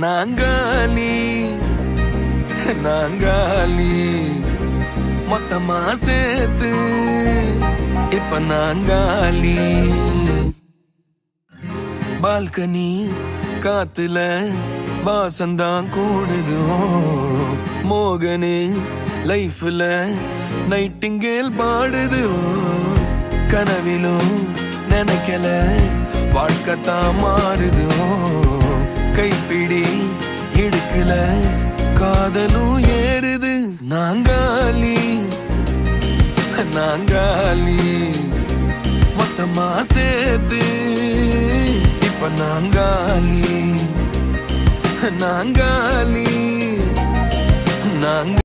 நாங்காலி நாங்காலி மொத்தமா சேர்த்து இப்ப நாங்காலி. பால்கனி காத்துல வாசந்தான் கூடுது. மோகனே லைஃப்ல நைட்டிங்கேல் பாடுது. கனவிலும் நினைக்கல வாழ்க்கைத்தான் மாறுது. கைப்பிடி இடுக்கல காதலும் ஏறுது. நாங்காலி நாங்காலி மொத்தமா சேர்த்து இப்ப நாங்காலி நாங்காலி நாங்க